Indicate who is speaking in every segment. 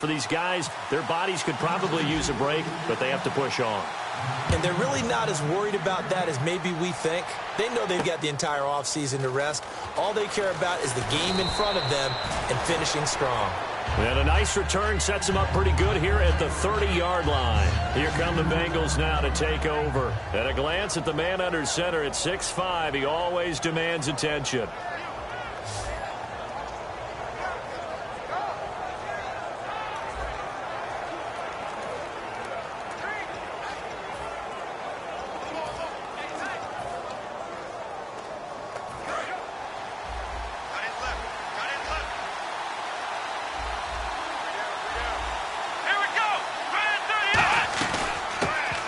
Speaker 1: For these guys, their bodies could probably use a break, but they have to push on.
Speaker 2: And they're really not as worried about that as maybe we think. They know they've got the entire offseason to rest. All they care about is the game in front of them and finishing strong.
Speaker 1: And a nice return sets them up pretty good here at the 30-yard line. Here come the Bengals now to take over. At a glance at the man under center at 6'5", he always demands attention.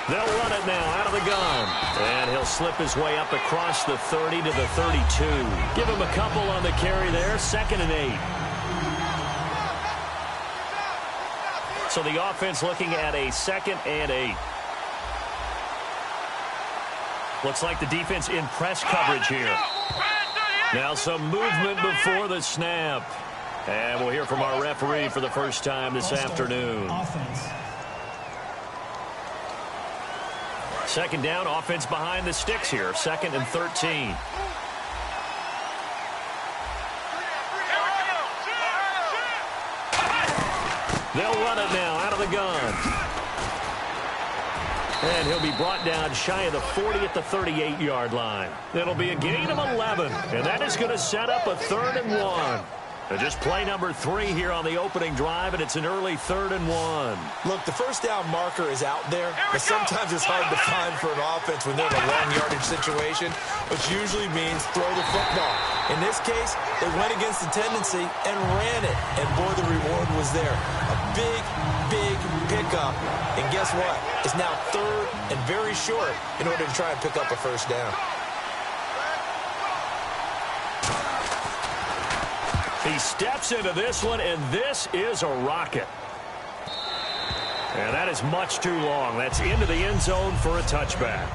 Speaker 1: They'll run it now out of the gun. And he'll slip his way up across the 30 to the 32. Give him a couple on the carry there. 2nd and 8. So the offense looking at a 2nd and 8. Looks like the defense in press coverage here. Now some movement before the snap. And we'll hear from our referee for the first time this afternoon. Second down, offense behind the sticks here. 2nd and 13. They'll run it now out of the gun. And he'll be brought down shy of the 40 at the 38-yard line. It'll be a gain of 11, and that is going to set up a 3rd and 1. Just play number 3 here on the opening drive, and it's an early 3rd and 1.
Speaker 2: Look, the first down marker is out there, but sometimes it's hard to find for an offense when they're in a long yardage situation, which usually means throw the football. In this case, they went against the tendency and ran it, and boy, the reward was there. A big, big pickup, and guess what? It's now 3rd and very short in order to try and pick up a first down.
Speaker 1: He steps into this one, and this is a rocket. And that is much too long. That's into the end zone for a touchback.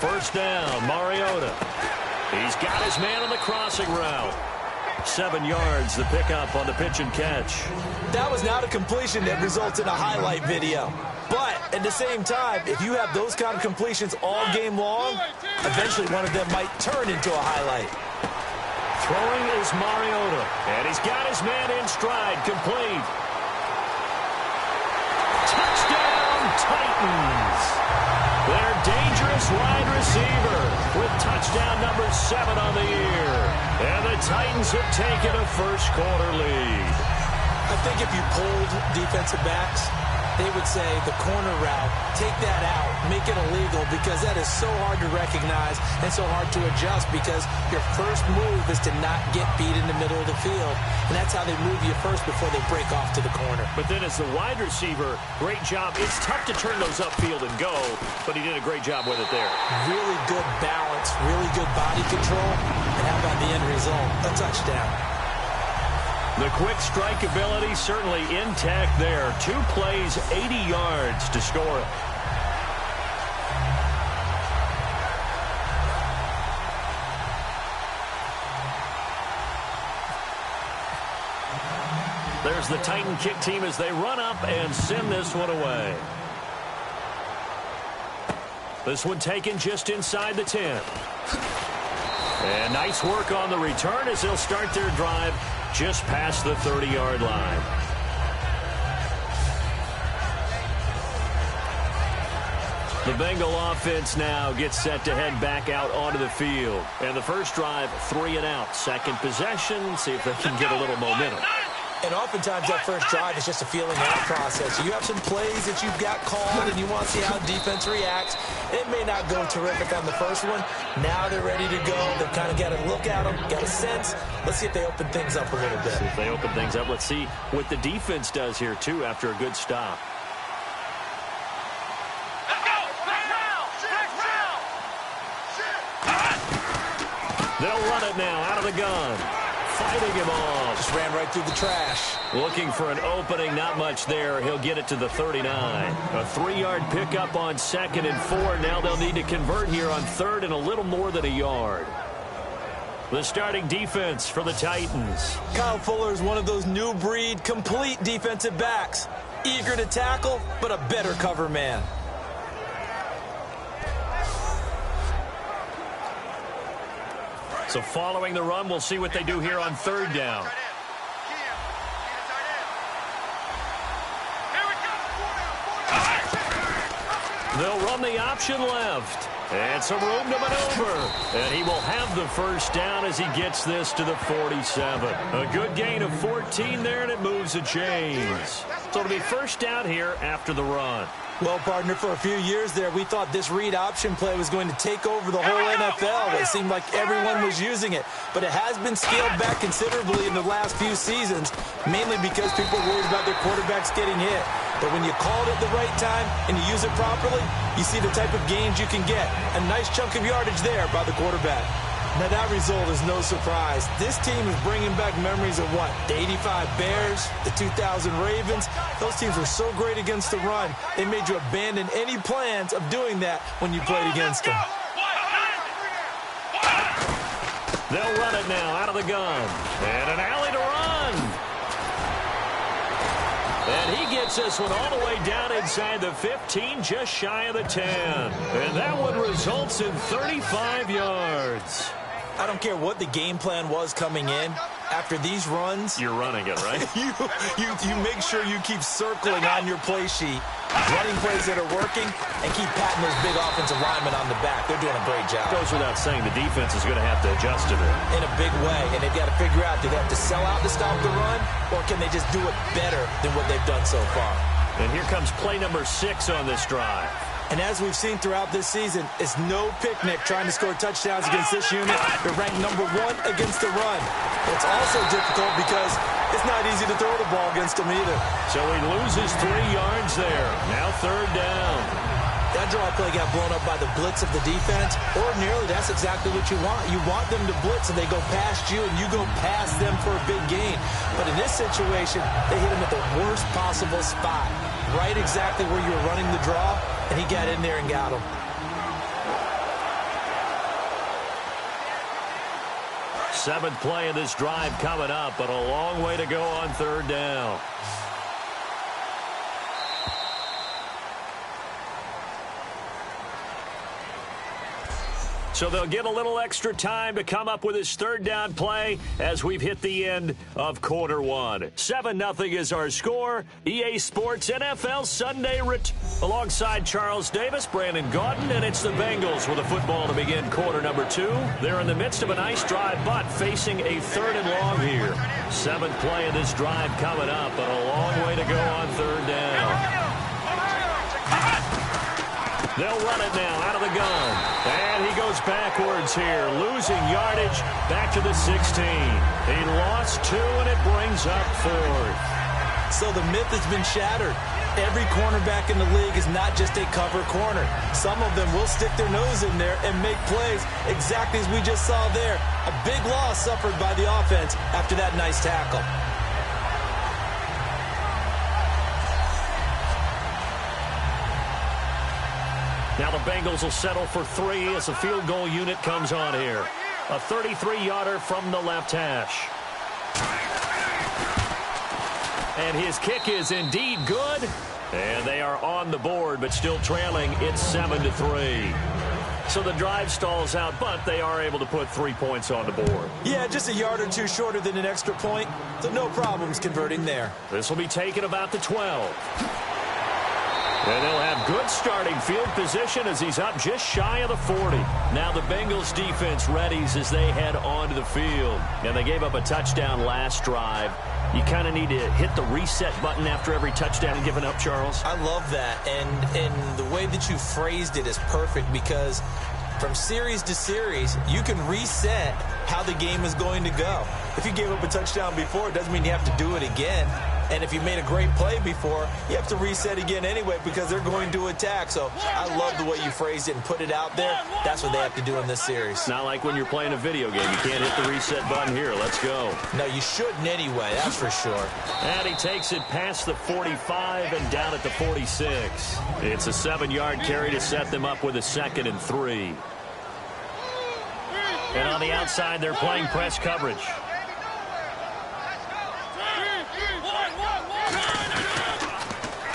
Speaker 1: First down, Mariota. He's got his man on the crossing route. 7 yards, the pickup on the pitch and catch.
Speaker 2: That was not a completion that results in a highlight video. But at the same time, if you have those kind of completions all game long, eventually one of them might turn into a highlight.
Speaker 1: Throwing is Mariota, and he's got his man in stride, complete. Touchdown, Titans. Their dangerous wide receiver with touchdown number 7 on the year. And the Titans have taken a first-quarter lead.
Speaker 2: I think if you polled defensive backs, they would say the corner route, take that out, make it illegal, because that is so hard to recognize and so hard to adjust, because your first move is to not get beat in the middle of the field. And that's how they move you first before they break off to the corner.
Speaker 1: But then as the wide receiver, great job. It's tough to turn those upfield and go, but he did a great job with it there.
Speaker 2: Really good balance, really good body control. And how about the end result? A touchdown.
Speaker 1: The quick strike ability certainly intact there. 2 plays, 80 yards to score it. There's the Titan kick team as they run up and send this one away. This one taken just inside the 10. And nice work on the return as they'll start their drive just past the 30-yard line. The Bengal offense now gets set to head back out onto the field. And the first drive, 3 and out. Second possession, see if they can get a little momentum.
Speaker 2: And oftentimes that first drive is just a feeling out process. You have some plays that you've got called and you want to see how defense reacts. It may not go terrific on the first one. Now they're ready to go. They've kind of got a look at them, got a sense. Let's see if they open things up a little bit.
Speaker 1: See if they open things up. Let's see what the defense does here, too, after a good stop. They'll run it now out of the gun. Fighting him off.
Speaker 2: Just ran right through the trash.
Speaker 1: Looking for an opening, not much there. He'll get it to the 39. A 3-yard pickup on 2nd and 4. Now they'll need to convert here on 3rd and a little more than a yard. The starting defense for the Titans.
Speaker 2: Kyle Fuller is one of those new breed, complete defensive backs. Eager to tackle, but a better cover man.
Speaker 1: So following the run, we'll see what they do here on 3rd down. They'll run the option left. And some room to maneuver. And he will have the first down as he gets this to the 47. A good gain of 14 there, and it moves the chains. So it'll be first down here after the run.
Speaker 2: Well, partner, for a few years there, we thought this read option play was going to take over the whole NFL. It seemed like everyone was using it. But it has been scaled back considerably in the last few seasons, mainly because people are worried about their quarterbacks getting hit. But when you call it at the right time and you use it properly, you see the type of gains you can get. A nice chunk of yardage there by the quarterback. Now, that result is no surprise. This team is bringing back memories of what? The 85 Bears, the 2000 Ravens. Those teams were so great against the run, they made you abandon any plans of doing that when you played against them.
Speaker 1: They'll run it now out of the gun. And an alley to run. And he gets this one all the way down inside the 15, just shy of the 10. And that one results in 35 yards.
Speaker 2: I don't care what the game plan was coming in. After these runs,
Speaker 1: you're running it, right?
Speaker 2: you make sure you keep circling on your play sheet, running plays that are working, and keep patting those big offensive linemen on the back. They're doing a great job.
Speaker 1: Goes without saying the defense is going to have to adjust to it.
Speaker 2: In a big way, and they've got to figure out, do they have to sell out to stop the run, or can they just do it better than what they've done so far?
Speaker 1: And here comes play number 6 on this drive.
Speaker 2: And as we've seen throughout this season, it's no picnic trying to score touchdowns against this unit. They're ranked number 1 against the run. It's also difficult because it's not easy to throw the ball against them either.
Speaker 1: So he loses 3 yards there. Now 3rd down.
Speaker 2: That draw play got blown up by the blitz of the defense. Ordinarily, that's exactly what you want. You want them to blitz, and they go past you, and you go past them for a big gain. But in this situation, they hit him at the worst possible spot, right exactly where you were running the draw, and he got in there and got him.
Speaker 1: Seventh play of this drive coming up, but a long way to go on 3rd down. So they'll get a little extra time to come up with his 3rd down play as we've hit the end of quarter 1. 7-0 is our score. EA Sports NFL Sunday alongside Charles Davis, Brandon Gaudin, and it's the Bengals with a football to begin quarter number 2. They're in the midst of a nice drive, but facing a 3rd and long here. 7th play of this drive coming up, but a long way to go on 3rd down. They'll run it now out of the gun. And he goes backwards here, losing yardage back to the 16. He lost 2, and it brings up 4th.
Speaker 2: So the myth has been shattered. Every cornerback in the league is not just a cover corner. Some of them will stick their nose in there and make plays exactly as we just saw there. A big loss suffered by the offense after that nice tackle.
Speaker 1: Now the Bengals will settle for 3 as the field goal unit comes on here. A 33-yarder from the left hash. And his kick is indeed good. And they are on the board, but still trailing. It's 7-3. So the drive stalls out, but they are able to put 3 points on the board.
Speaker 2: Yeah, just a yard or 2 shorter than an extra point. So no problems converting there.
Speaker 1: This will be taken about the 12. And they'll have good starting field position as he's up just shy of the 40. Now the Bengals defense readies as they head onto the field. And they gave up a touchdown last drive. You kind of need to hit the reset button after every touchdown given up, Charles.
Speaker 2: I love that. And the way that you phrased it is perfect because from series to series, you can reset how the game is going to go. If you gave up a touchdown before, it doesn't mean you have to do it again. And if you made a great play before, you have to reset again anyway because they're going to attack. So I love the way you phrased it and put it out there. That's what they have to do in this series.
Speaker 1: Not like when you're playing a video game. You can't hit the reset button here. Let's go.
Speaker 2: No, you shouldn't anyway, that's for sure.
Speaker 1: And he takes it past the 45 and down at the 46. It's a 7-yard carry to set them up with a 2nd and 3. And on the outside, they're playing press coverage.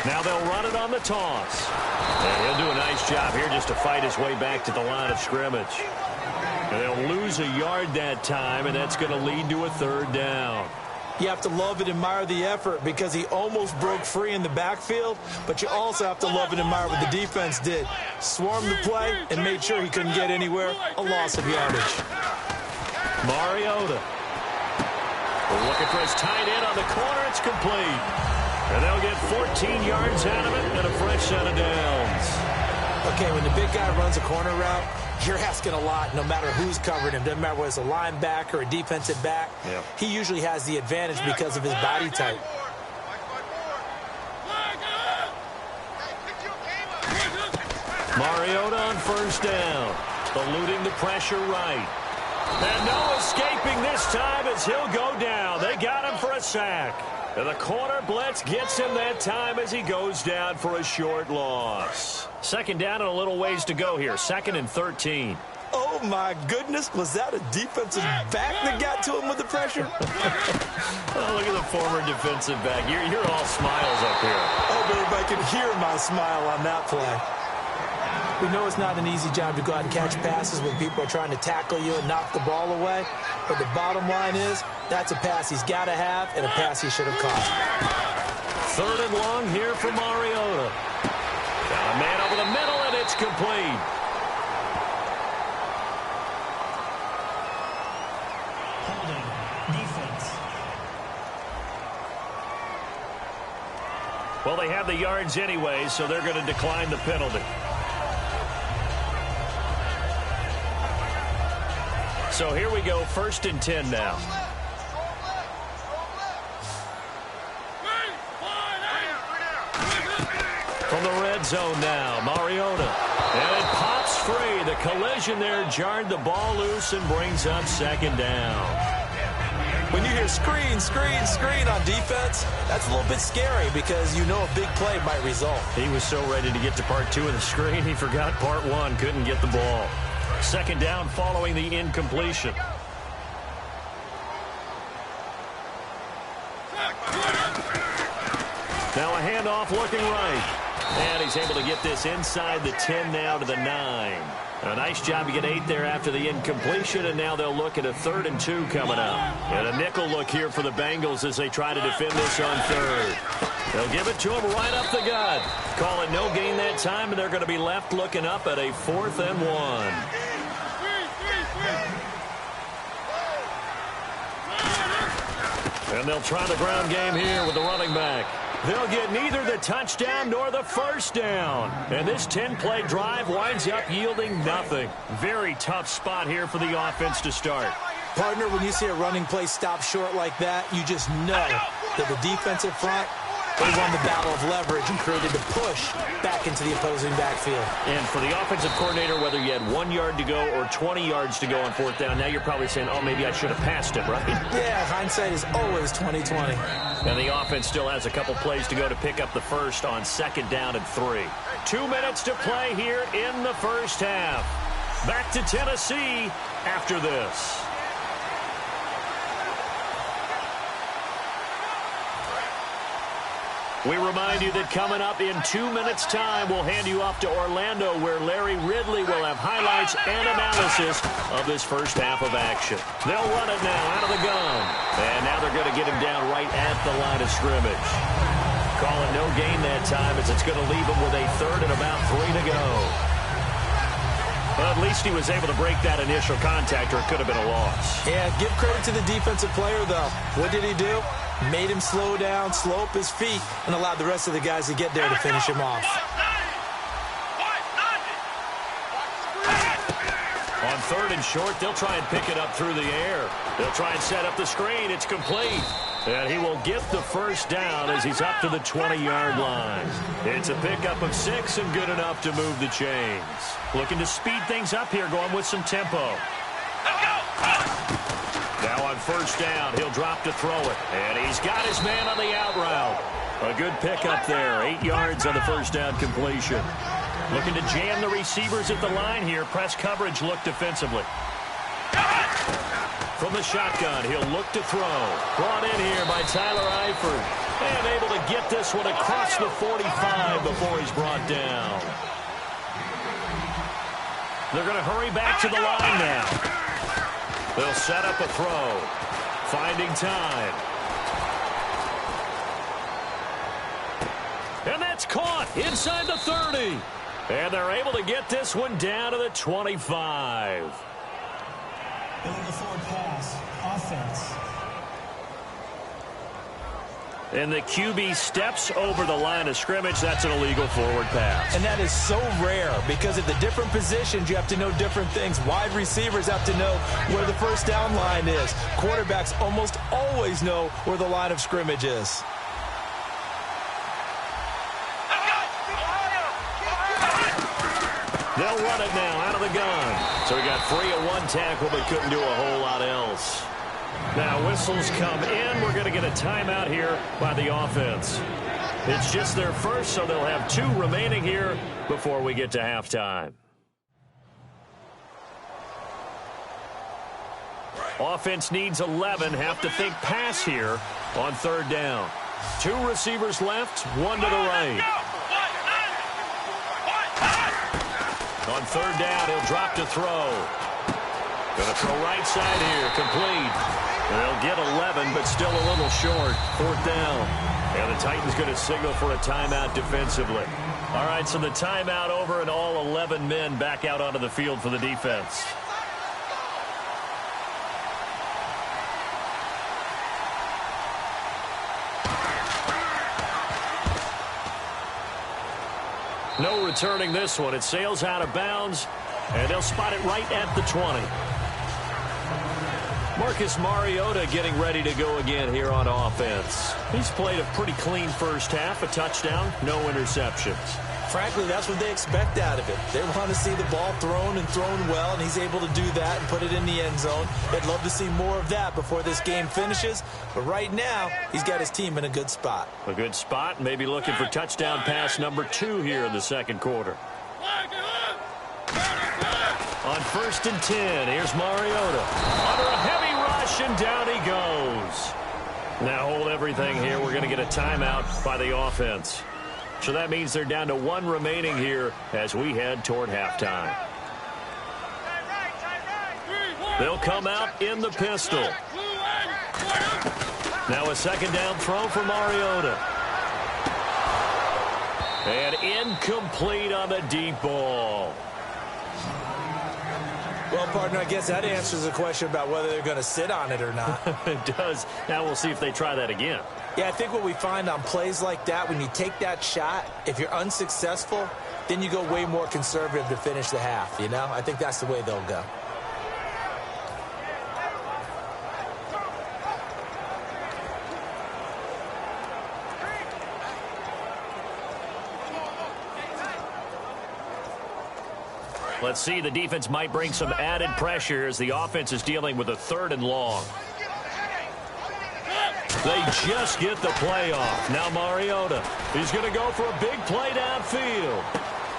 Speaker 1: Now they'll run it on the toss. And he'll do a nice job here just to fight his way back to the line of scrimmage. And they'll lose a yard that time, and that's going to lead to a 3rd down.
Speaker 2: You have to love and admire the effort because he almost broke free in the backfield, but you also have to love and admire what the defense did. Swarmed the play and made sure he couldn't get anywhere, a loss of yardage.
Speaker 1: Mariota. We're looking for his tight end on the corner. It's complete. And they'll get 14 yards out of it and a fresh set of downs.
Speaker 2: Okay, when the big guy runs a corner route, you're asking a lot no matter who's covering him. Doesn't matter whether it's a linebacker or a defensive back.
Speaker 1: Yep.
Speaker 2: He usually has the advantage because of his body type.
Speaker 1: Mariota on 1st down. Eluding the pressure right. And no escaping this time as he'll go down. They got him for a sack. And the corner blitz gets him that time as he goes down for a short loss. 2nd down and a little ways to go here. 2nd and 13.
Speaker 2: Oh, my goodness. Was that a defensive back that got to him with the pressure?
Speaker 1: Oh, look at the former defensive back. You're all smiles up here.
Speaker 2: I hope everybody can hear my smile on that play. We know it's not an easy job to go out and catch passes when people are trying to tackle you and knock the ball away. But the bottom line is, that's a pass he's got to have and a pass he should have caught.
Speaker 1: 3rd and long here for Mariota. Got a man over the middle, and it's complete.
Speaker 3: Holding. Defense.
Speaker 1: Well, they have the yards anyway, so they're going to decline the penalty. So here we go, 1st and 10 now. From the red zone now, Mariota. And it pops free. The collision there jarred the ball loose and brings up 2nd down.
Speaker 2: When you hear screen, screen, screen on defense, that's a little bit scary because you know a big play might result.
Speaker 1: He was so ready to get to part 2 of the screen, he forgot part 1, couldn't get the ball. 2nd down following the incompletion. Now a handoff looking right. And he's able to get this inside the 10 now to the 9. A nice job to get 8 there after the incompletion, and now they'll look at a 3rd and 2 coming up. And a nickel look here for the Bengals as they try to defend this on 3rd. They'll give it to him right up the gut. Call it no gain that time, and they're going to be left looking up at a 4th and 1. And they'll try the ground game here with the running back. They'll get neither the touchdown nor the 1st down. And this 10-play drive winds up yielding nothing. Very tough spot here for the offense to start.
Speaker 2: Partner, when you see a running play stop short like that, you just know that the defensive front, they won the battle of leverage and created a push back into the opposing backfield.
Speaker 1: And for the offensive coordinator, whether you had 1 yard to go or 20 yards to go on 4th down, now you're probably saying, oh, maybe I should have passed it, right?
Speaker 2: Yeah, hindsight is always 20/20.
Speaker 1: And the offense still has a couple plays to go to pick up the 1st on 2nd down and 3. 2 minutes to play here in the 1st half. Back to Tennessee after this. We remind you that coming up in 2 minutes' time, we'll hand you off to Orlando, where Larry Ridley will have highlights and analysis of this 1st half of action. They'll run it now out of the gun. And now they're going to get him down right at the line of scrimmage. Call it no gain that time as it's going to leave him with a 3rd and about 3 to go. Well, at least he was able to break that initial contact, or it could have been a loss.
Speaker 2: Yeah, give credit to the defensive player, though. What did he do? Made him slow down, slow up his feet, and allowed the rest of the guys to get there to finish him off.
Speaker 1: On 3rd and short, they'll try and pick it up through the air. They'll try and set up the screen. It's complete. And he will get the first down as he's up to the 20-yard line. It's a pickup of 6 and good enough to move the chains. Looking to speed things up here, going with some tempo. Now on first down, he'll drop to throw it. And he's got his man on the out route. A good pickup there, 8 yards on the first down completion. Looking to jam the receivers at the line here. Press coverage look defensively. From the shotgun, he'll look to throw. Brought in here by Tyler Eifert. And able to get this one across the 45 before he's brought down. They're going to hurry back to the line now. They'll set up a throw. Finding time. And that's caught inside the 30. And they're able to get this one down to the 25.
Speaker 3: Building the forward pass. Offense.
Speaker 1: And the QB steps over the line of scrimmage. That's an illegal forward pass.
Speaker 2: And that is so rare because at the different positions, you have to know different things. Wide receivers have to know where the first down line is. Quarterbacks almost always know where the line of scrimmage is.
Speaker 1: They'll run it now out of the gun. So he got free of one tackle but couldn't do a whole lot else. Now whistles come in. We're going to get a timeout here by the offense. It's just their first, so they'll have 2 remaining here before we get to halftime. Offense needs 11. Have to think pass here on third down. 2 receivers left, 1 to the right. On third down, he'll drop to throw. Going to throw right side here, complete. They'll get 11, but still a little short. Fourth down. And the Titans going to signal for a timeout defensively. All right, so the timeout over and all 11 men back out onto the field for the defense. No returning this one. It sails out of bounds, and they'll spot it right at the 20. Marcus Mariota getting ready to go again here on offense. He's played a pretty clean first half, a touchdown, no interceptions.
Speaker 2: Frankly, that's what they expect out of him. They want to see the ball thrown and thrown well, and he's able to do that and put it in the end zone. They'd love to see more of that before this game finishes. But right now, he's got his team in a good spot.
Speaker 1: A good spot, maybe looking for touchdown pass number 2 here in the second quarter. On first and 10, here's Mariota. Under a heavy rush, and down he goes. Now hold everything here. We're going to get a timeout by the offense. So that means they're down to 1 remaining here as we head toward halftime. They'll come out in the pistol. Now a second down throw for Mariota. And incomplete on the deep ball.
Speaker 2: Well, partner, I guess that answers the question about whether they're going to sit on it or not.
Speaker 1: It does. Now we'll see if they try that again.
Speaker 2: Yeah, I think what we find on plays like that, when you take that shot, if you're unsuccessful, then you go way more conservative to finish the half, you know? I think that's the way they'll go.
Speaker 1: Let's see, the defense might bring some added pressure as the offense is dealing with a 3rd and long. They just get the play off. Now Mariota, he's going to go for a big play downfield.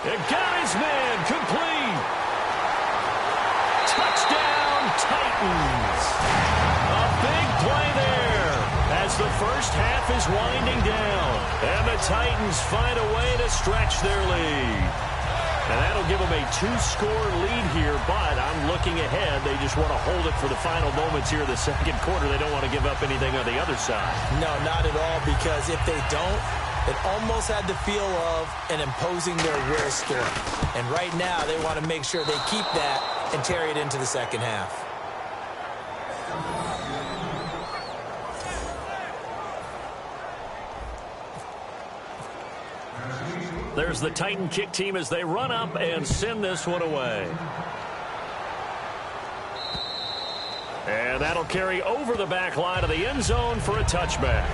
Speaker 1: And got his man complete. Touchdown, Titans. A big play there as the first half is winding down. And the Titans find a way to stretch their lead. And that'll give them a 2-score lead here, but I'm looking ahead. They just want to hold it for the final moments here of the second quarter. They don't want to give up anything on the other side.
Speaker 2: No, not at all, because if they don't, it almost had the feel of an imposing their will story. And right now, they want to make sure they keep that and carry it into the second half.
Speaker 1: There's the Titan kick team as they run up and send this one away. And that'll carry over the back line of the end zone for a touchback.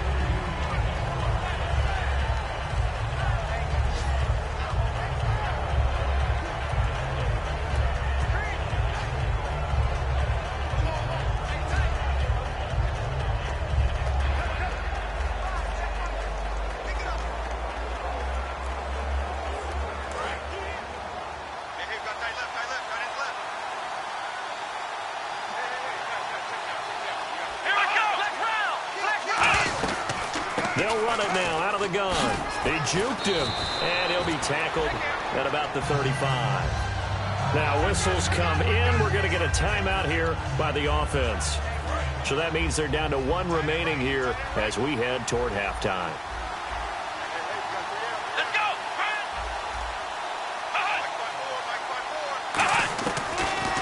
Speaker 1: They'll run it now out of the gun. They juked him, and he'll be tackled at about the 35. Now whistles come in. We're going to get a timeout here by the offense. So that means they're down to one remaining here as we head toward halftime.
Speaker 4: Let's go!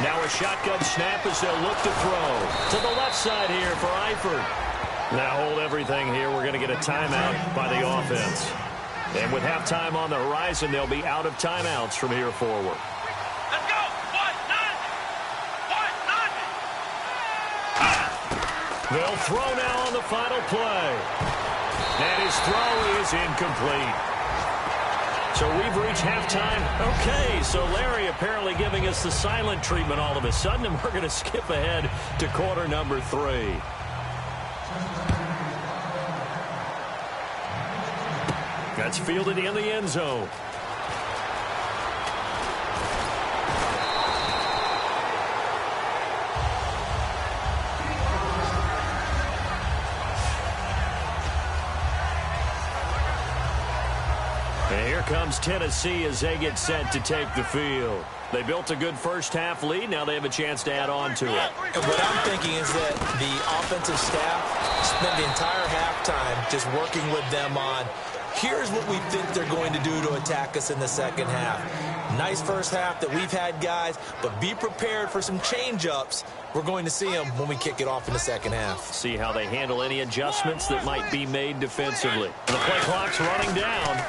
Speaker 1: Now a shotgun snap as they'll look to throw. To the left side here for Eifert. Now hold everything here. We're going to get a timeout by the offense. And with halftime on the horizon, they'll be out of timeouts from here forward.
Speaker 4: Let's go! 1-0!
Speaker 1: They'll throw now on the final play. And his throw is incomplete. So we've reached halftime. Okay, so Larry apparently giving us the silent treatment all of a sudden, and we're going to skip ahead to quarter number 3. That's fielded in the end zone. And here comes Tennessee as they get set to take the field. They built a good first-half lead. Now they have a chance to add on to it.
Speaker 2: And what I'm thinking is that the offensive staff spent the entire halftime just working with them on, here's what we think they're going to do to attack us in the second half. Nice first half that we've had, guys, but be prepared for some change-ups. We're going to see them when we kick it off in the second half.
Speaker 1: See how they handle any adjustments that might be made defensively. The play clock's running down.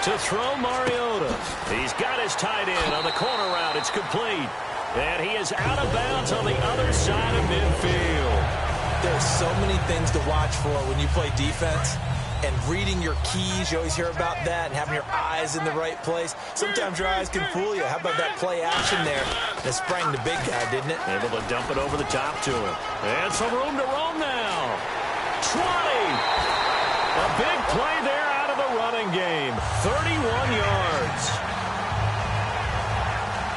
Speaker 1: To throw Mariota. He's got his tight end on the corner route. It's complete. And he is out of bounds on the other side of midfield.
Speaker 2: There's so many things to watch for when you play defense. And reading your keys, you always hear about that, and having your eyes in the right place. Sometimes your eyes can fool you. How about that play action there? That sprang the big guy, didn't it?
Speaker 1: Able to dump it over the top to him. And some room to roam now. 20. A big play there out of the running game. 31 yards.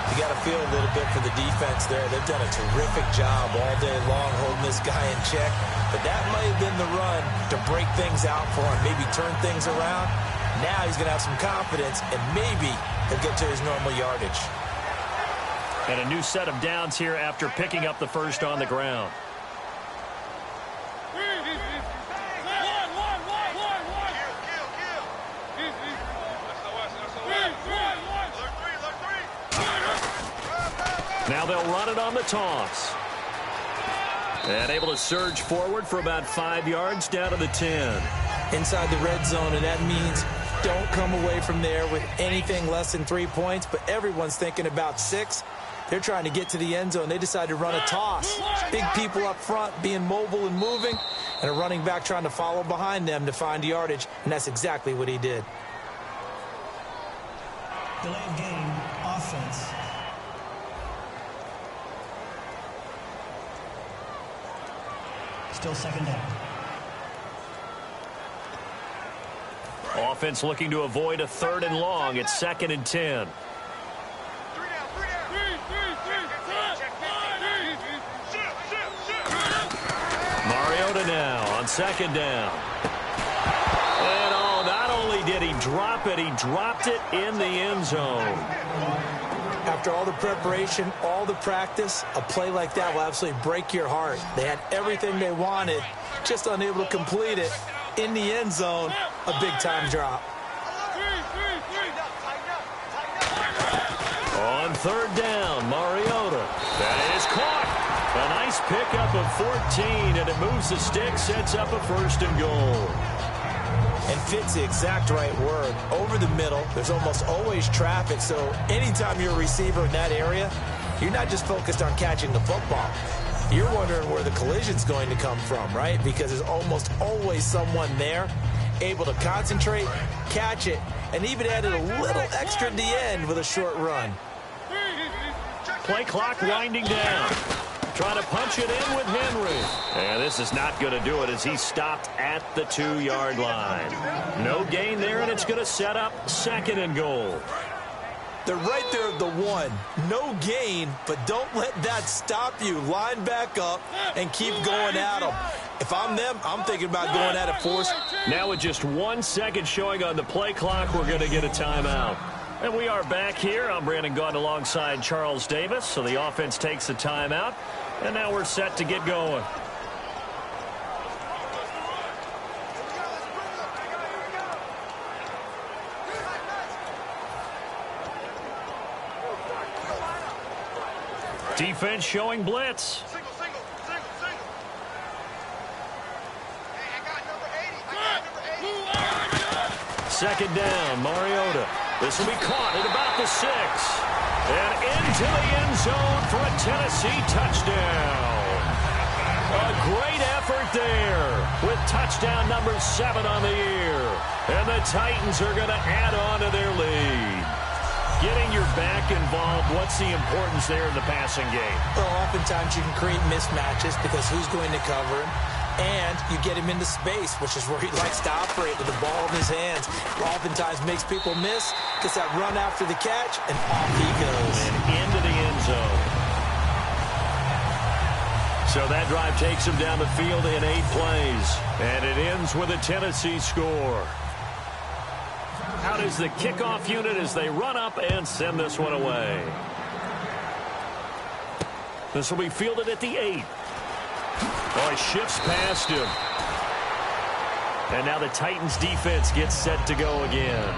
Speaker 2: You got to feel a little bit for the defense there. They've done a terrific job all day long holding this guy in check. But that might have been the run to break things out for him, maybe turn things around. Now he's going to have some confidence, and maybe he'll get to his normal yardage.
Speaker 1: And a new set of downs here after picking up the first on the ground. Now they'll run it on the toss. And able to surge forward for about 5 yards down to the 10.
Speaker 2: Inside the red zone, and that means don't come away from there with anything less than 3 points, but everyone's thinking about 6. They're trying to get to the end zone. They decide to run a toss. Big people up front being mobile and moving, and a running back trying to follow behind them to find yardage, and that's exactly what he did.
Speaker 3: Delay of game, offense. Still second down.
Speaker 1: Offense looking to avoid a 3rd and long. It's 2nd and 10. Mariota now on 2nd down. And oh, not only did he drop it, he dropped it in the end zone.
Speaker 2: After all the preparation, all the practice, a play like that will absolutely break your heart. They had everything they wanted, just unable to complete it. In the end zone, a big-time drop.
Speaker 1: On 3rd down, Mariota. That is caught. A nice pickup of 14, and it moves the stick, sets up a 1st and goal.
Speaker 2: And fits the exact right word. Over the middle, there's almost always traffic, so anytime you're a receiver in that area, you're not just focused on catching the football. you're wondering where the collision's going to come from, right? Because there's almost always someone there able to concentrate, catch it, and even added a little extra at the end with a short run.
Speaker 1: Play clock winding down. Trying to punch it in with Henry. And this is not going to do it as he stopped at the 2-yard line. No gain there, and it's going to set up 2nd and goal.
Speaker 2: They're right there at the 1. No gain, but don't let that stop you. Line back up and keep going at them. If I'm them, I'm thinking about going at it force.
Speaker 1: Now with just 1 second showing on the play clock, we're going to get a timeout. And we are back here. I'm Brandon Gaudin alongside Charles Davis. So the offense takes a timeout. And now we're set to get going. Defense showing blitz.
Speaker 4: Single. Hey, I got number 80.
Speaker 1: 2nd down, Mariota. This will be caught at about the 6. And into the end zone for a Tennessee touchdown. A great effort there with touchdown number 7 on the year. And the Titans are going to add on to their lead. Getting your back involved, what's the importance there in the passing game?
Speaker 2: Well, oftentimes you can create mismatches because who's going to cover him? And you get him into space, which is where he likes to operate with the ball in his hands. Oftentimes makes people miss, gets that run after the catch, and off he goes.
Speaker 1: And into the end zone. So that drive takes him down the field in 8 plays. And it ends with a Tennessee score. Out is the kickoff unit as they run up and send this one away. This will be fielded at the 8. Oh, he shifts past him. And now the Titans defense gets set to go again.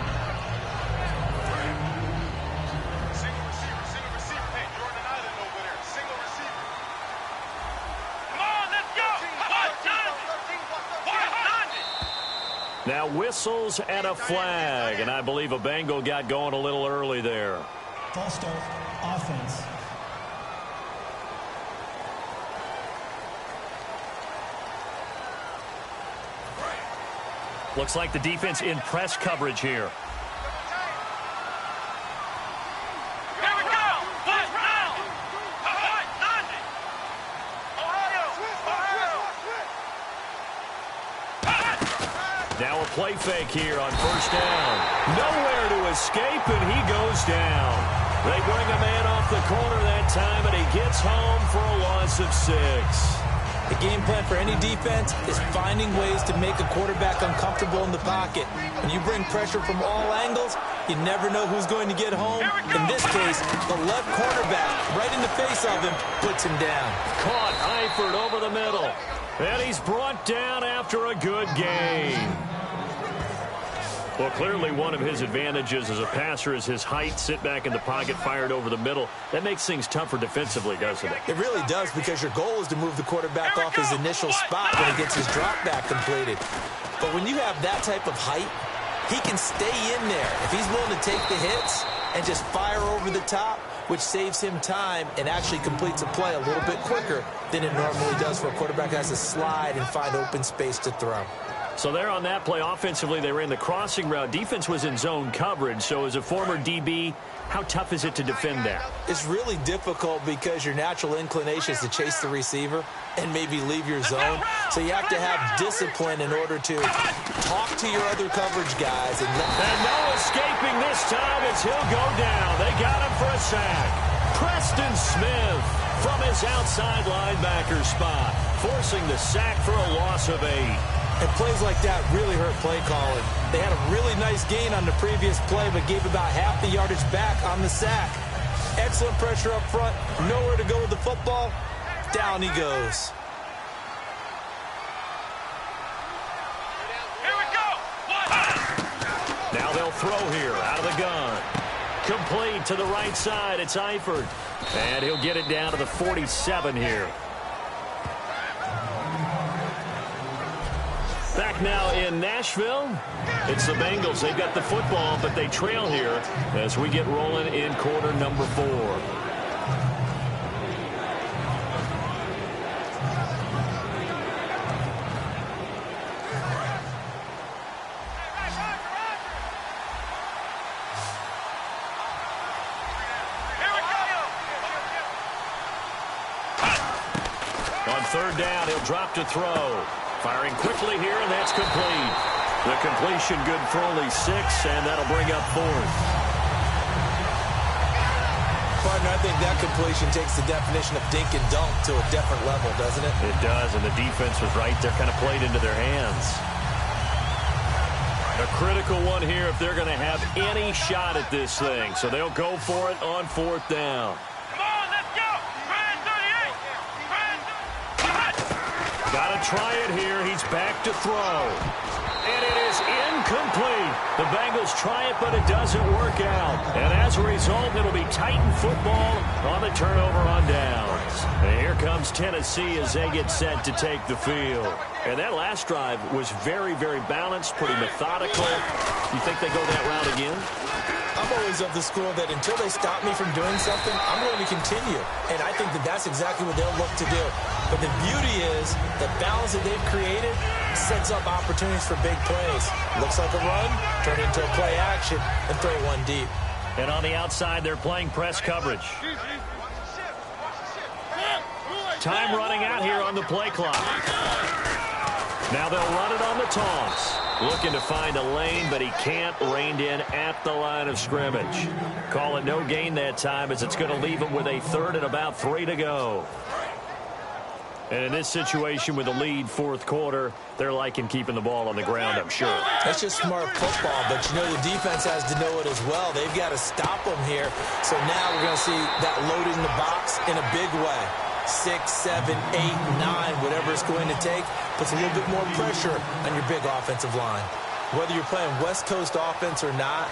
Speaker 4: Single receiver. Hey, Jordan Island over there. Single receiver. Come on, let's go.
Speaker 1: Now whistles and a flag. And I believe a Bengal got going a little early there.
Speaker 3: False start, offense.
Speaker 1: Looks like the defense in press coverage here.
Speaker 4: Here we go. First round. Ohio.
Speaker 1: Now a play fake here on 1st down. Nowhere to escape, and he goes down. They bring a man off the corner that time, and he gets home for a loss of 6.
Speaker 2: The game plan for any defense is finding ways to make a quarterback uncomfortable in the pocket. When you bring pressure from all angles, you never know who's going to get home. In this case, the left cornerback, right in the face of him, puts him down.
Speaker 1: Caught Eifert over the middle. And he's brought down after a good gain. Well, clearly one of his advantages as a passer is his height. Sit back in the pocket, fired over the middle. That makes things tougher defensively, doesn't it?
Speaker 2: It really does, because your goal is to move the quarterback off his initial spot when he gets his drop back completed. But when you have that type of height, he can stay in there. If he's willing to take the hits and just fire over the top, which saves him time and actually completes a play a little bit quicker than it normally does for a quarterback that has to slide and find open space to throw.
Speaker 1: So there on that play, offensively, they ran the crossing route. Defense was in zone coverage. So as a former DB, how tough is it to defend that?
Speaker 2: It's really difficult because your natural inclination is to chase the receiver and maybe leave your zone. So you have to have discipline in order to talk to your other coverage guys. And
Speaker 1: no escaping this time as he'll go down. They got him for a sack. Preston Smith from his outside linebacker spot, forcing the sack for a loss of 8.
Speaker 2: And plays like that really hurt play calling. They had a really nice gain on the previous play, but gave about half the yardage back on the sack. Excellent pressure up front. Nowhere to go with the football. Down he goes.
Speaker 4: Here we go.
Speaker 1: Now they'll throw here out of the gun. Complete to the right side. It's Eifert. And he'll get it down to the 47 here. Back now in Nashville, it's the Bengals. They've got the football, but they trail here as we get rolling in quarter number 4. On third down, he'll drop to throw. Firing quickly here, and that's complete. The completion good for only 6, and that'll bring up 4th.
Speaker 2: Partner, I think that completion takes the definition of dink and dunk to a different level, doesn't it?
Speaker 1: It does, and the defense was right there, kind of played into their hands. A critical one here if they're going to have any shot at this thing. So they'll go for it on 4th down.
Speaker 4: Come on, let's go.
Speaker 1: Got to try it here. He's back to throw. And it is incomplete. The Bengals try it, but it doesn't work out. And as a result, it'll be Titan football on the turnover on downs. And here comes Tennessee as they get set to take the field. And that last drive was very, very balanced, pretty methodical. You think they go that route again?
Speaker 2: I'm always of the school that until they stop me from doing something, I'm going to continue. And I think that that's exactly what they'll look to do. But the beauty is the balance that they've created sets up opportunities for big plays. Looks like a run, turn it into a play action, and throw one deep.
Speaker 1: And on the outside, they're playing press coverage. Time running out here on the play clock. Now they'll run it on the toss. Looking to find a lane, but he can't. Reined in at the line of scrimmage. Call it no gain that time as it's going to leave him with a 3rd and about 3 to go. And in this situation with a lead 4th quarter, they're liking keeping the ball on the ground, I'm sure.
Speaker 2: That's just smart football, but you know the defense has to know it as well. They've got to stop them here. So now we're going to see that loading the box in a big way. 6, 7, 8, 9, whatever it's going to take, puts a little bit more pressure on your big offensive line. Whether you're playing West Coast offense or not,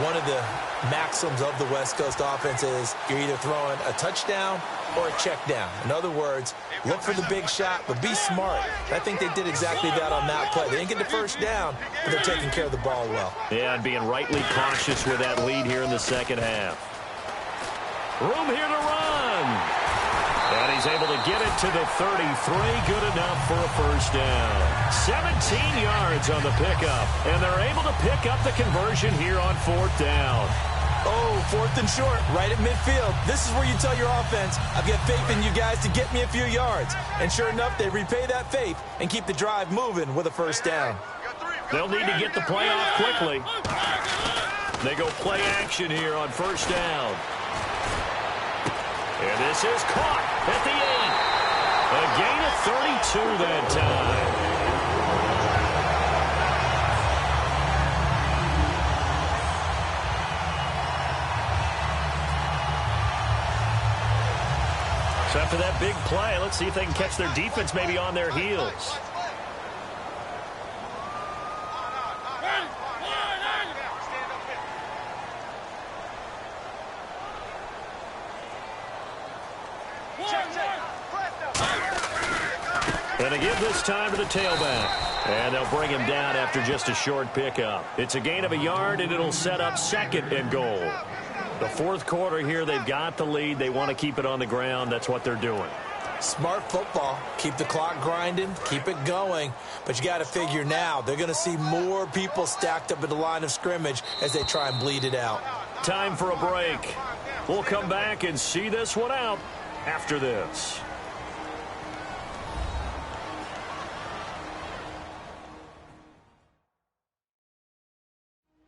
Speaker 2: one of the maxims of the West Coast offense is you're either throwing a touchdown or a check down. In other words, look for the big shot, but be smart. I think they did exactly that on that play. They didn't get the first down, but they're taking care of the ball well.
Speaker 1: Yeah, and being rightly cautious with that lead here in the second half. Room here to run. And he's able to get it to the 33. Good enough for a first down. 17 yards on the pickup. And they're able to pick up the conversion here on 4th down.
Speaker 2: Oh, 4th and short, right at midfield. This is where you tell your offense, I've got faith in you guys to get me a few yards. And sure enough, they repay that faith and keep the drive moving with a first down.
Speaker 1: They'll need to get the play off quickly. They go play action here on first down. And this is caught at the 8. A gain of 32 that time. So after that big play, let's see if they can catch their defense maybe on their heels. And they give this time to the tailback. And they'll bring him down after just a short pickup. It's a gain of a yard, and it'll set up 2nd and goal. The 4th quarter here, they've got the lead. They want to keep it on the ground. That's what they're doing.
Speaker 2: Smart football. Keep the clock grinding. Keep it going. But you got to figure now, they're going to see more people stacked up at the line of scrimmage as they try and bleed it out.
Speaker 1: Time for a break. We'll come back and see this one out after this.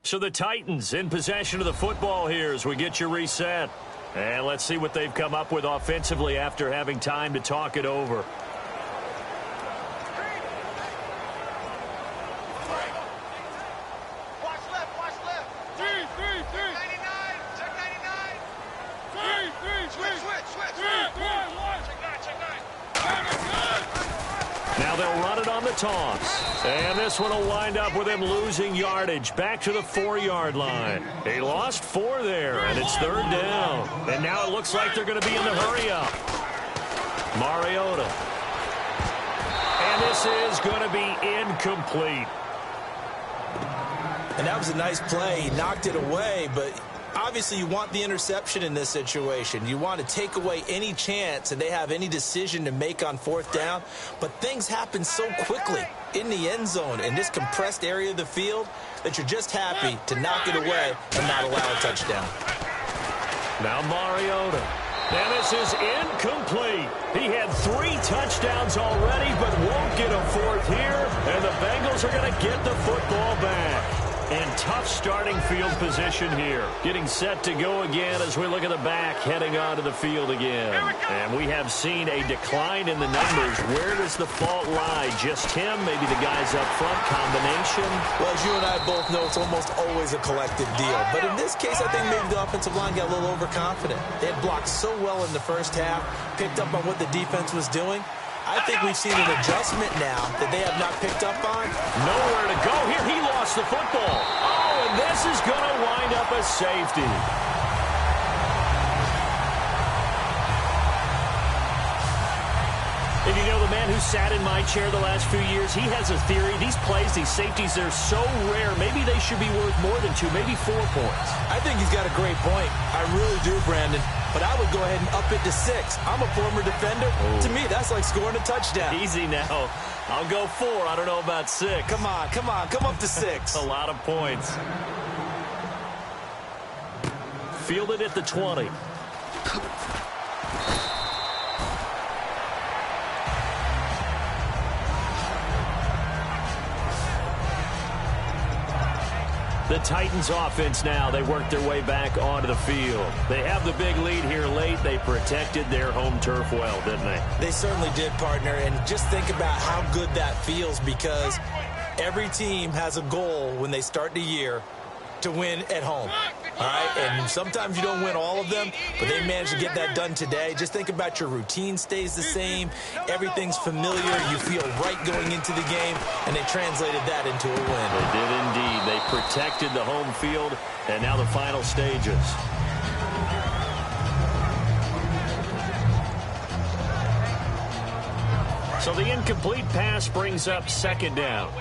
Speaker 1: So the Titans in possession of the football here as we get you reset. And let's see what they've come up with offensively after having time to talk it over.
Speaker 4: Watch left. 3. 99. Check 99. 3. Switch.
Speaker 1: Now they'll run it on the toss. And this one will wind up with him losing yardage back to the 4-yard line. They lost 4 there, and it's 3rd down. And now it looks like they're going to be in the hurry-up. Mariota. And this is going to be incomplete.
Speaker 2: And that was a nice play. He knocked it away, but obviously you want the interception in this situation. You want to take away any chance and they have any decision to make on 4th down. But things happen so quickly in the end zone in this compressed area of the field that you're just happy to knock it away and not allow a touchdown.
Speaker 1: Now Mariota. And this is incomplete. He had 3 touchdowns already, but won't get a 4th here. And the Bengals are going to get the football back. And tough starting field position here. Getting set to go again as we look at the back heading onto the field again. And we have seen a decline in the numbers. Where does the fault lie? Just him? Maybe the guys up front? Combination?
Speaker 2: Well, as you and I both know, it's almost always a collective deal. But in this case, I think maybe the offensive line got a little overconfident. They had blocked so well in the first half, picked up on what the defense was doing. I think we've seen an adjustment now that they have not picked up on.
Speaker 1: Nowhere to go here. He lost the football. Oh, and this is going to wind up a safety. And you know, the man who sat in my chair the last few years, he has a theory. These plays, these safeties, they're so rare. Maybe they should be worth more than 2, maybe 4 points.
Speaker 2: I think he's got a great point. I really do, Brandon. But I would go ahead and up it to 6. I'm a former defender. Oh. To me, that's like scoring a touchdown.
Speaker 1: Easy now. I'll go 4. I don't know about 6.
Speaker 2: Come on. Come up to 6.
Speaker 1: A lot of points. Fielded at the 20. The Titans offense now, they work their way back onto the field. They have the big lead here late. They protected their home turf well, didn't they?
Speaker 2: They certainly did, partner. And just think about how good that feels, because every team has a goal when they start the year to win at home. All right, and sometimes you don't win all of them, but they managed to get that done today. Just think about your routine stays the same. Everything's familiar. You feel right going into the game, and they translated that into a win.
Speaker 1: They did indeed. They protected the home field, and now the final stages. So the incomplete pass brings up 2nd down.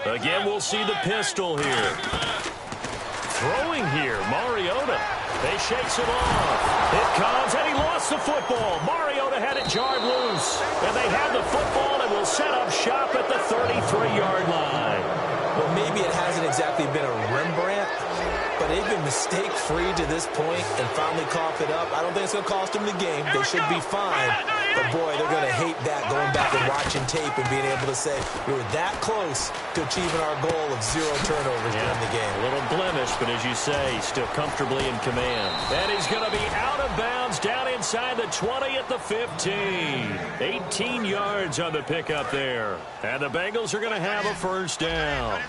Speaker 1: Again, we'll see the pistol here. Throwing here, Mariota. They shakes it off. It comes, and he lost the football. Mariota had it jarred loose. And they have the football and will set up shop at the 33-yard line.
Speaker 2: Well, maybe it hasn't exactly been a Rembrandt, but they've been mistake-free to this point and finally coughed it up. I don't think it's going to cost them the game. They should be fine. But, boy, they're going to hate that, going back and watching tape and being able to say, we were that close to achieving our goal of 0 turnovers during the game.
Speaker 1: A little blemish, but as you say, still comfortably in command. And he's going to be out of bounds down inside the 20 at the 15. 18 yards on the pickup there. And the Bengals are going to have a 1st down.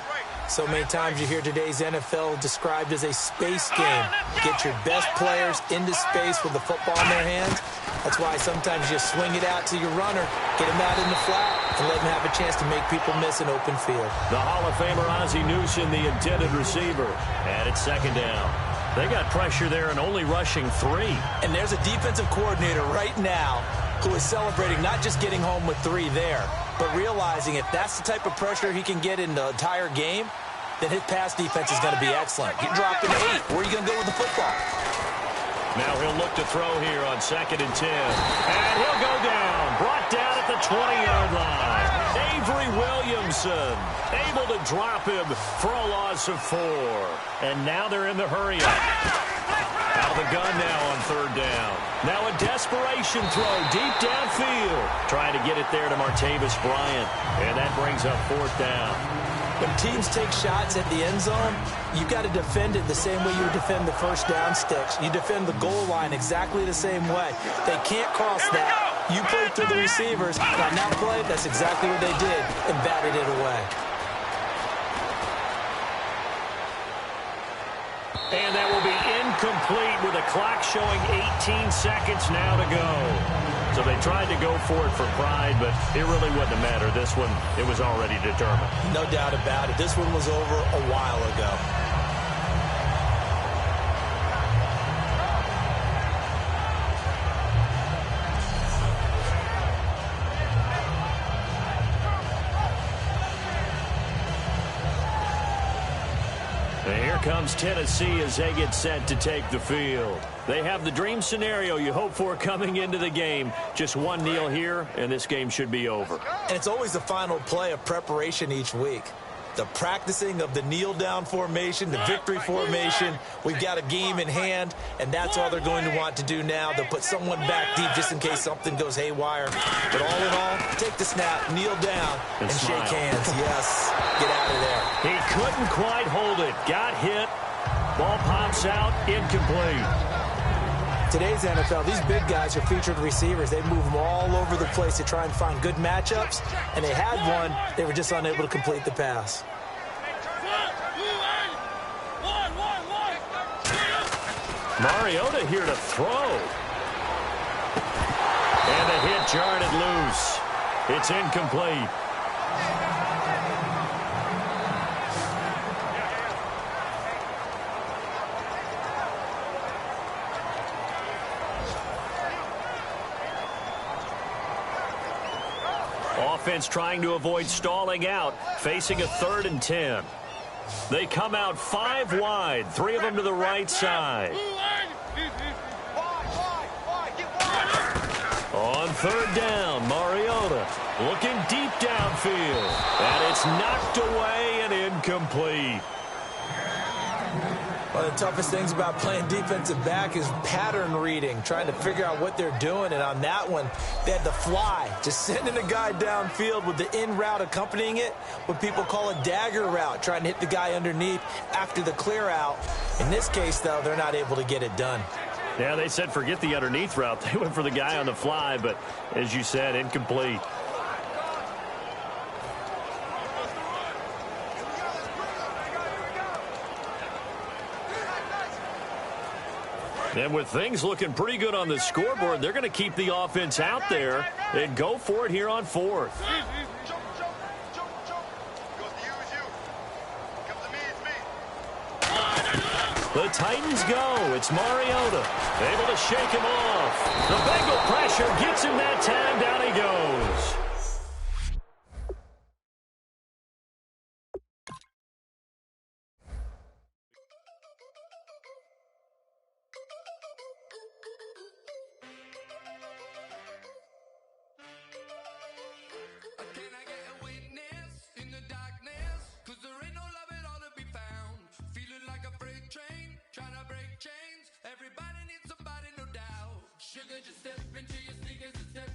Speaker 2: So many times you hear today's NFL described as a space game. Get your best players into space with the football in their hands. That's why sometimes you swing it out to your runner, get him out in the flat, and let him have a chance to make people miss an open field.
Speaker 1: The Hall of Famer Ozzie Newsome, the intended receiver. And it's 2nd down. They got pressure there and only rushing 3.
Speaker 2: And there's a defensive coordinator right now who is celebrating not just getting home with 3 there, but realizing if that's the type of pressure he can get in the entire game, then his pass defense is going to be excellent. You're dropping 8. Where are you going to go with the football?
Speaker 1: Now he'll look to throw here on 2nd and 10. And he'll go down. Brought down at the 20-yard line. Avery Williamson able to drop him for a loss of 4. And now they're in the hurry-up. Out of the gun now on 3rd down. Now a desperation throw deep downfield. Trying to get it there to Martavis Bryant. And that brings up 4th down.
Speaker 2: When teams take shots at the end zone, you got to defend it the same way you defend the 1st down sticks. You defend the goal line exactly the same way. They can't cross that. You play through the receivers. On that play, that's exactly what they did and batted it away.
Speaker 1: And that will be incomplete with the clock showing 18 seconds now to go. So they tried to go for it for pride, but it really wouldn't have mattered. This one, it was already determined.
Speaker 2: No doubt about it. This one was over a while ago.
Speaker 1: And here comes Tennessee as they get set to take the field. They have the dream scenario you hope for coming into the game. Just one kneel here, and this game should be over.
Speaker 2: And it's always the final play of preparation each week. the practicing of the kneel-down formation, the victory formation. We've got a game in hand, and that's all they're going to want to do now. They'll put someone back deep just in case something goes haywire. But all in all, take the snap, kneel down, and shake hands. Yes, get out of there.
Speaker 1: He couldn't quite hold it. Got hit. Ball pops out, incomplete.
Speaker 2: Today's NFL, these big guys are featured receivers. They move them all over the place to try and find good matchups, and they had one. They were just unable to complete the pass.
Speaker 1: Mariota here to throw. And the hit jarred it loose. It's incomplete. Offense trying to avoid stalling out, facing a 3rd and 10. They come out 5 wide, 3 of them to the right side. On 3rd down, Mariota looking deep downfield. And it's knocked away and incomplete.
Speaker 2: One of the toughest things about playing defensive back is pattern reading, trying to figure out what they're doing. And on that one, they had the fly, just sending a guy downfield with the in route accompanying it, what people call a dagger route, trying to hit the guy underneath after the clear out. In this case, though, they're not able to get it done.
Speaker 1: Yeah, they said forget the underneath route. They went for the guy on the fly, but as you said, incomplete. And with things looking pretty good on the scoreboard, they're going to keep the offense out there and go for it here on 4th. The Titans go. It's Mariota. Able to shake him off. The Bengal pressure gets him that time. Down he goes.
Speaker 5: Can I get a witness in the darkness? 'Cause there ain't no love at all to be found. Feeling like a freight train, trying to break chains. Everybody needs somebody, no doubt. Sugar, just step into your sneakers and step